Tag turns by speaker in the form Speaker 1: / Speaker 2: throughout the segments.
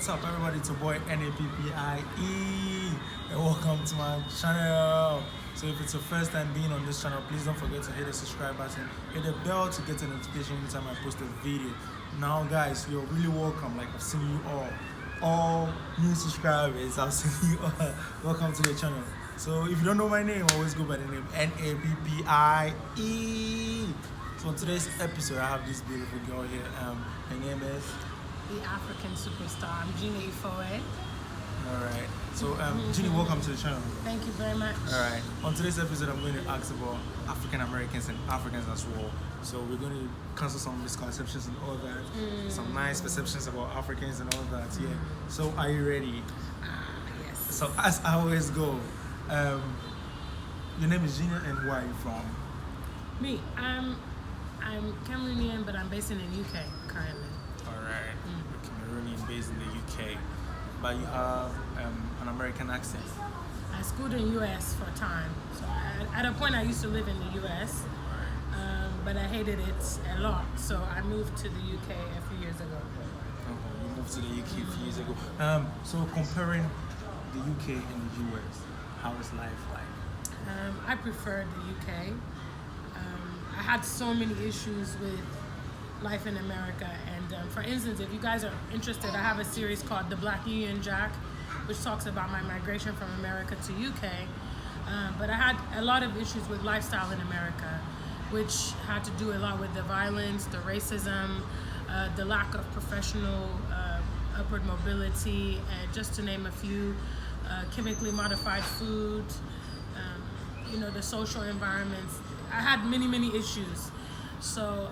Speaker 1: what's up everybody, it's your boy nappie, and welcome to my channel. So if it's your first time being on this channel, please don't forget to hit the subscribe button, hit the bell to get a notification anytime I post a video. Now guys, you're really welcome. Like, I've seen you all new subscribers, I've seen you all. Welcome to the channel. So if you don't know my name, always go by the name nappie. So in today's episode, I have this beautiful girl here. Her name is
Speaker 2: the Afrikan Superstar. I'm Gina Ifoe.
Speaker 1: Alright. So Gina, welcome to the channel.
Speaker 2: Thank you very much.
Speaker 1: Alright. On today's episode, I'm going to ask about African Americans and Africans as well. So we're going to cancel some misconceptions and all that. Some nice perceptions about Africans and all that. Yeah. So are you ready?
Speaker 2: Yes.
Speaker 1: So as I always go, your name is Gina, and where are you from?
Speaker 2: Me. I'm Cameroonian, but I'm based in the UK currently.
Speaker 1: Alright. You're Cameroonian, based in the UK. But you have an American accent.
Speaker 2: I schooled in the US for a time. So at a point I used to live in the US, but I hated it a lot. So I moved to the UK a few years ago.
Speaker 1: You moved to the UK a few years ago. So comparing the UK and the US, how is life like?
Speaker 2: I prefer the UK. I had so many issues with life in America, and for instance, if you guys are interested, I have a series called The Black Union Jack, which talks about my migration from America to UK. But I had a lot of issues with lifestyle in America, which had to do a lot with the violence, the racism, the lack of professional upward mobility, and just to name a few, chemically modified food, the social environments. I had many issues. So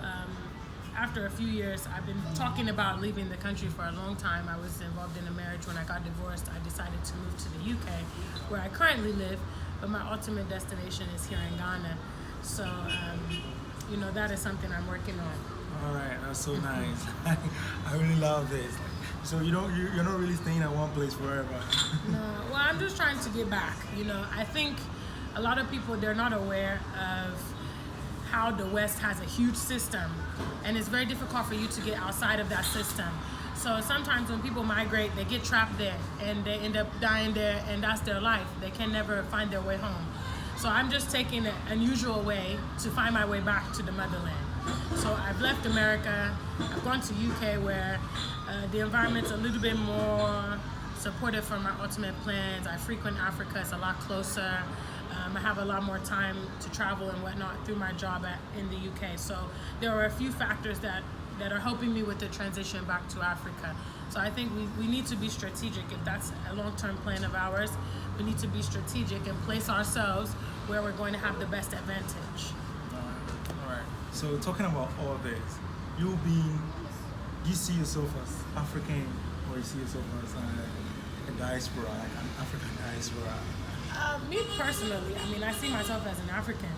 Speaker 2: after a few years, I've been talking about leaving the country for a long time. I was involved in a marriage. When I got divorced, I decided to move to the UK, where I currently live, but my ultimate destination is here in Ghana. So, that is something I'm working on.
Speaker 1: All right, that's so nice. I really love this. So you're not really staying at one place forever.
Speaker 2: No, well, I'm just trying to get back. I think a lot of people, they're not aware of how the West has a huge system, and it's very difficult for you to get outside of that system. So sometimes when people migrate, they get trapped there and they end up dying there, and that's their life. They can never find their way home. So I'm just taking an unusual way to find my way back to the motherland. So I've left America, I've gone to UK, where the environment's a little bit more supportive for my ultimate plans. I frequent Africa, it's a lot closer. I have a lot more time to travel and whatnot through my job in the UK. So there are a few factors that are helping me with the transition back to Africa. So I think we need to be strategic. If that's a long-term plan of ours, we need to be strategic and place ourselves where we're going to have the best advantage.
Speaker 1: All right. So talking about all this, you see yourself as African, or you see yourself as a diaspora, like an African diaspora?
Speaker 2: Me personally, I see myself as an African.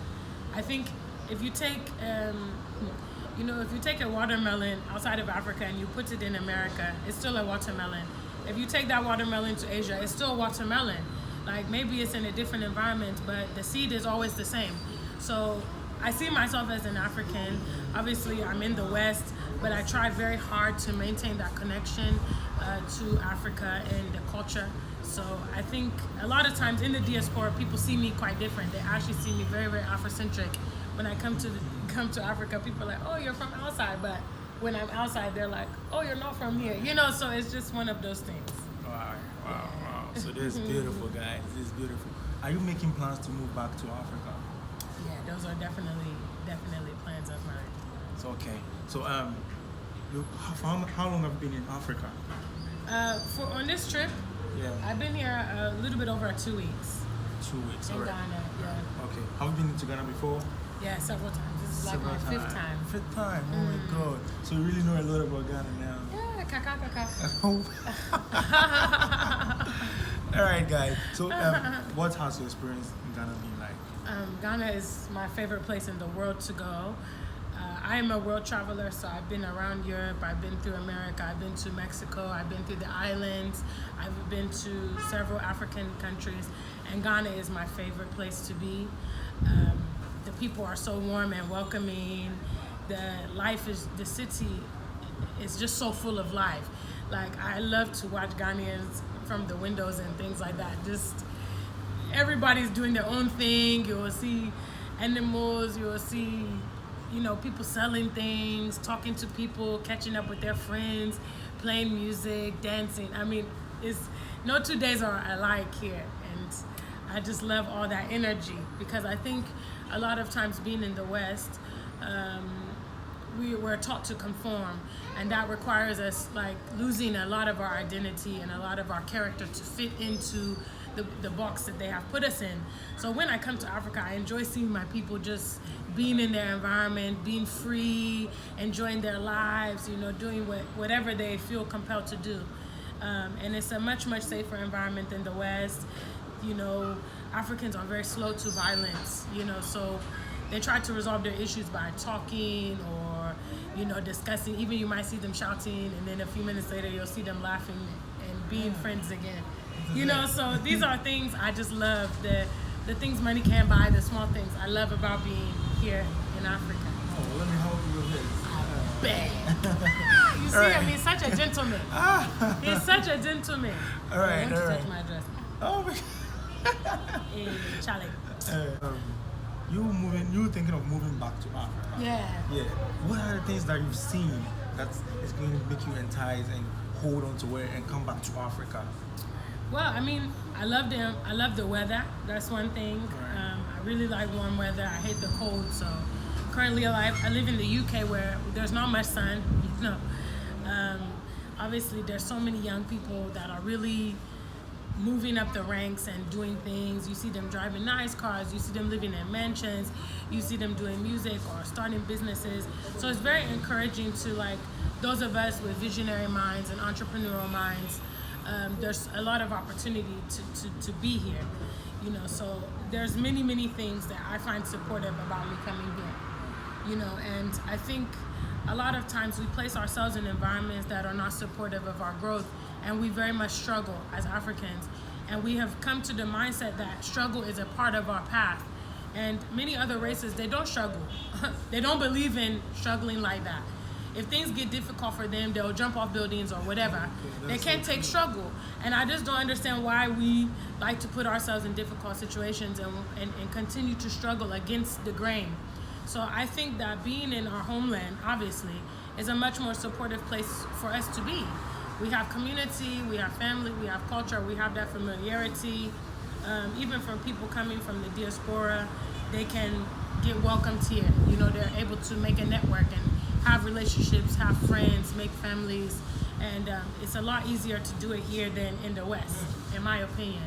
Speaker 2: I think if you take, if you take a watermelon outside of Africa and you put it in America, it's still a watermelon. If you take that watermelon to Asia, it's still a watermelon. Like, maybe it's in a different environment, but the seed is always the same. So I see myself as an African. Obviously, I'm in the West, but I try very hard to maintain that connection to Africa and the culture. So I think a lot of times in the diaspora, people see me quite different. They actually see me very Afrocentric. When I come to Africa, people are like, "Oh, you're from outside," but when I'm outside, they're like, "Oh, you're not from here." So it's just one of those things.
Speaker 1: Wow. So this is beautiful, guys. This is beautiful. Are you making plans to move back to Africa?
Speaker 2: Yeah, those are definitely plans of mine.
Speaker 1: So okay. So how long have you been in Africa?
Speaker 2: On this trip,
Speaker 1: yeah,
Speaker 2: I've been here a little bit over 2 weeks.
Speaker 1: 2 weeks,
Speaker 2: in
Speaker 1: all right.
Speaker 2: Ghana, yeah.
Speaker 1: Okay. Have you been to Ghana before?
Speaker 2: Yeah, several times. This is like my fifth time.
Speaker 1: Fifth time. Oh my God. So you really know a lot about Ghana now.
Speaker 2: Yeah, kaka.
Speaker 1: All right, guys. So what has your experience in Ghana been like?
Speaker 2: Ghana is my favorite place in the world to go. I am a world traveler, so I've been around Europe, I've been through America, I've been to Mexico, I've been through the islands, I've been to several African countries, and Ghana is my favorite place to be. The people are so warm and welcoming. The city is just so full of life. Like, I love to watch Ghanaians from the windows and things like that. Just everybody's doing their own thing. You will see animals, you will see, you know, people selling things, talking to people, catching up with their friends, playing music, dancing. I mean, it's no 2 days are alike here. And I just love all that energy, because I think a lot of times being in the West, we were taught to conform, and that requires us like losing a lot of our identity and a lot of our character to fit into the box that they have put us in. So when I come to Africa, I enjoy seeing my people just being in their environment, being free, enjoying their lives, you know, doing whatever they feel compelled to do. And it's a much safer environment than the West. You know, Africans are very slow to violence, you know, so they try to resolve their issues by talking or, you know, discussing. Even you might see them shouting, and then a few minutes later you'll see them laughing and being friends again. You know, so these are things I just love. The things money can't buy, the small things I love about being here in Africa.
Speaker 1: Oh, let me help you with this.
Speaker 2: Bang! You see,
Speaker 1: Right.
Speaker 2: I mean, such a gentleman. He's such a gentleman.
Speaker 1: All right,
Speaker 2: I want
Speaker 1: all
Speaker 2: to
Speaker 1: right.
Speaker 2: touch my dress.
Speaker 1: Oh, my
Speaker 2: Hey, Charlie.
Speaker 1: you thinking of moving back to Africa?
Speaker 2: Yeah.
Speaker 1: Yeah. What are the things that you've seen that is going to make you entice and hold on to it and come back to Africa?
Speaker 2: Well, I mean, I love them. I love the weather. That's one thing.
Speaker 1: Right.
Speaker 2: I really like warm weather. I hate the cold. So currently, I live in the UK where there's not much sun. You know, obviously, there's so many young people that are really moving up the ranks and doing things. You see them driving nice cars. You see them living in mansions. You see them doing music or starting businesses. So it's very encouraging to like those of us with visionary minds and entrepreneurial minds. There's a lot of opportunity to be here, you know, so there's many things that I find supportive about me coming here, you know, and I think a lot of times we place ourselves in environments that are not supportive of our growth, and we very much struggle as Africans, and we have come to the mindset that struggle is a part of our path, and many other races, they don't struggle. They don't believe in struggling like that. If things get difficult for them, they'll jump off buildings or whatever. They can't take struggle. And I just don't understand why we like to put ourselves in difficult situations and continue to struggle against the grain. So I think that being in our homeland, obviously, is a much more supportive place for us to be. We have community, we have family, we have culture, we have that familiarity. Even for people coming from the diaspora, they can get welcomed here. You know, they're able to make a network and have relationships, have friends, make families, and it's a lot easier to do it here than in the West, in my opinion.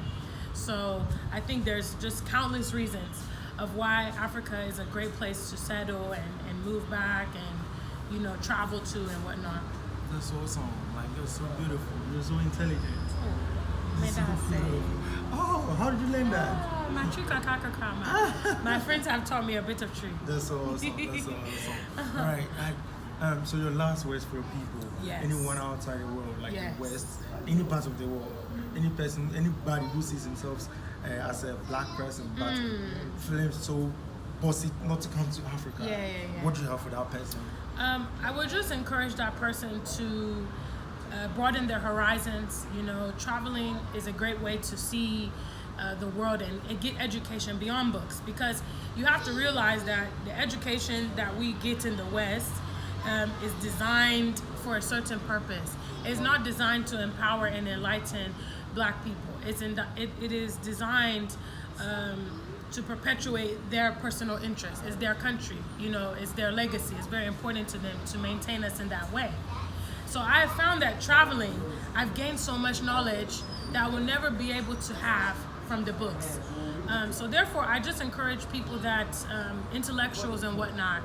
Speaker 2: So I think there's just countless reasons of why Africa is a great place to settle and move back and, you know, travel to and whatnot.
Speaker 1: That's awesome. Like, you're so beautiful. You're so intelligent.
Speaker 2: May
Speaker 1: So
Speaker 2: that say.
Speaker 1: beautiful. Oh, how did you learn that?
Speaker 2: Oh, my tree kakakakama. My friends have taught me a bit of tree.
Speaker 1: That's so awesome. That's so awesome. All right. So your last words for people,
Speaker 2: Yes.
Speaker 1: anyone outside the world, like
Speaker 2: Yes.
Speaker 1: the West, any part of the world, any person, anybody who sees themselves as a black person, but feeling so bossy not to come to Africa.
Speaker 2: Yeah.
Speaker 1: What do you have for that person?
Speaker 2: I would just encourage that person to broaden their horizons. You know, traveling is a great way to see the world and get education beyond books, because you have to realize that the education that we get in the West is designed for a certain purpose. It's not designed to empower and enlighten black people. It is designed to perpetuate their personal interests. It's their country, you know, it's their legacy. It's very important to them to maintain us in that way. So I have found that traveling, I've gained so much knowledge that I will never be able to have from the books. So therefore, I just encourage people that intellectuals and whatnot,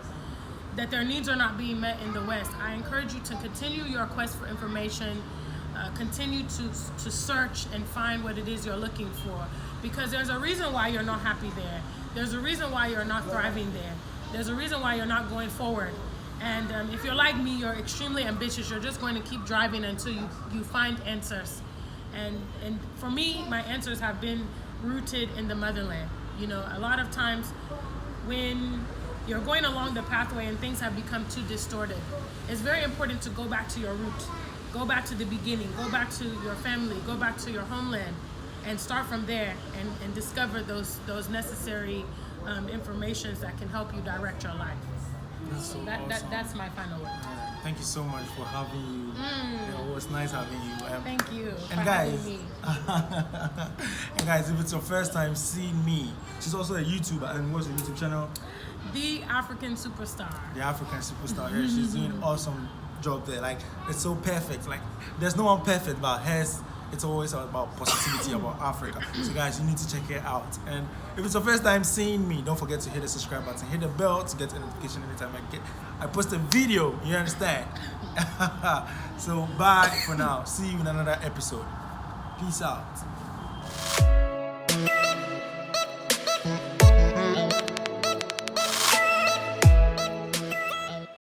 Speaker 2: that their needs are not being met in the West. I encourage you to continue your quest for information, continue to search and find what it is you're looking for, because there's a reason why you're not happy there. There's a reason why you're not thriving there. There's a reason why you're not going forward. And if you're like me, you're extremely ambitious. You're just going to keep driving until you find answers. And for me, my answers have been rooted in the motherland. You know, a lot of times when you're going along the pathway and things have become too distorted, it's very important to go back to your root. Go back to the beginning. Go back to your family. Go back to your homeland, and start from there and discover those necessary informations that can help you direct your life.
Speaker 1: That's so awesome.
Speaker 2: That's my final word.
Speaker 1: Thank you so much for having you. It was nice having you.
Speaker 2: Thank you for
Speaker 1: And guys,
Speaker 2: having me.
Speaker 1: and guys, if it's your first time seeing me, she's also a YouTuber. And what's her YouTube channel?
Speaker 2: The Afrikan Superstar.
Speaker 1: The Afrikan Superstar. Yeah, she's doing an awesome job there. Like, it's so perfect. Like, there's no one perfect, but hers, it's always about positivity, about Africa. So guys, you need to check it out. And if it's your first time seeing me, don't forget to hit the subscribe button, hit the bell to get a notification anytime I post a video. You understand? So bye for now. See you in another episode. Peace out.